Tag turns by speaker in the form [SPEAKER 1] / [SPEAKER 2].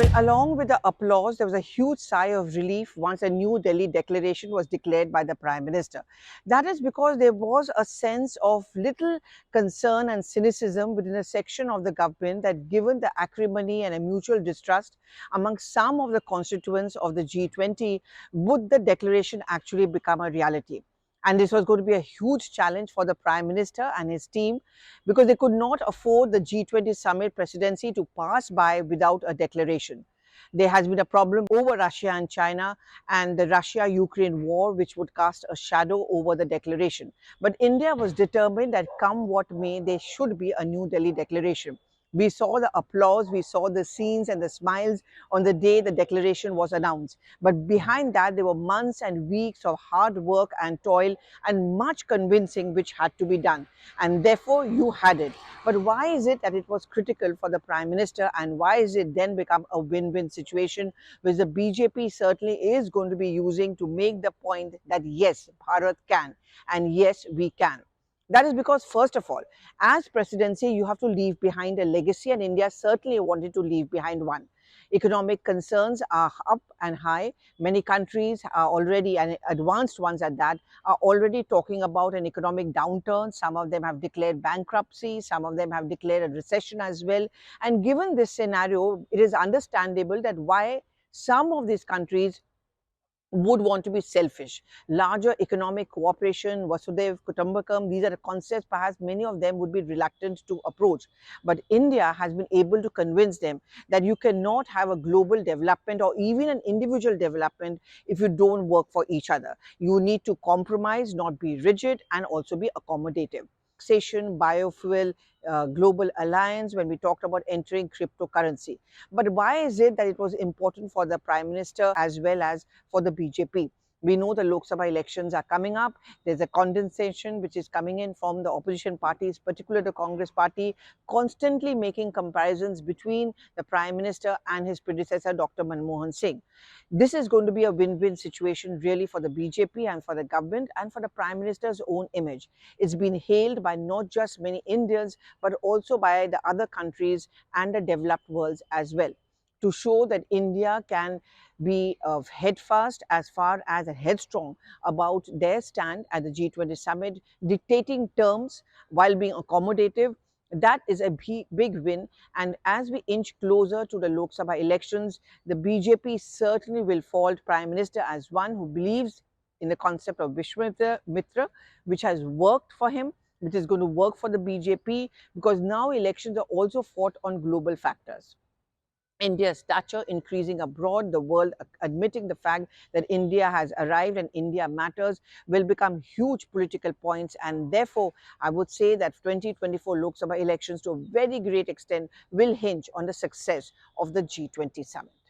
[SPEAKER 1] Well, along with the applause, there was a huge sigh of relief once a New Delhi declaration was declared by the Prime Minister. That is because there was a sense of little concern and cynicism within a section of the government that given the acrimony and a mutual distrust among some of the constituents of the G20, would the declaration actually become a reality? And this was going to be a huge challenge for the Prime Minister and his team because they could not afford the G20 Summit presidency to pass by without a declaration. There has been a problem over Russia and China and the Russia-Ukraine war, which would cast a shadow over the declaration. But India was determined that come what may, there should be a New Delhi declaration. We saw the applause, we saw the scenes and the smiles on the day the declaration was announced. But behind that, there were months and weeks of hard work and toil and much convincing which had to be done. And therefore, you had it. But why is it that it was critical for the Prime Minister, and why is it then become a win-win situation, which the BJP certainly is going to be using to make the point that yes, Bharat can, and yes, we can. That is because, first of all, as presidency, you have to leave behind a legacy, and India certainly wanted to leave behind one. Economic concerns are up and high. Many countries are already, and advanced ones at that, are already talking about an economic downturn. Some of them have declared bankruptcy, some of them have declared a recession as well. And given this scenario, it is understandable that why some of these countries would want to be selfish. Larger economic cooperation, Vasudev Kutumbakam, these are the concepts perhaps many of them would be reluctant to approach. But India has been able to convince them that you cannot have a global development or even an individual development if you don't work for each other. You need to compromise, not be rigid, and also be accommodative. Taxation, biofuel, global alliance, when we talked about entering cryptocurrency. But why is it that it was important for the Prime Minister as well as for the BJP? We know the Lok Sabha elections are coming up. There's a condensation which is coming in from the opposition parties, particularly the Congress party, constantly making comparisons between the Prime Minister and his predecessor, Dr. Manmohan Singh. This is going to be a win-win situation really for the BJP and for the government and for the Prime Minister's own image. It's been hailed by not just many Indians, but also by the other countries and the developed worlds as well, to show that India can be headfast as far as headstrong about their stand at the G20 summit, dictating terms while being accommodative. That is a big win. And as we inch closer to the Lok Sabha elections, the BJP certainly will fault Prime Minister as one who believes in the concept of Vishwamitra, which has worked for him, which is going to work for the BJP, because now elections are also fought on global factors. India's stature increasing abroad, the world admitting the fact that India has arrived and India matters, will become huge political points. And therefore, I would say that 2024 Lok Sabha elections to a very great extent will hinge on the success of the G20 summit.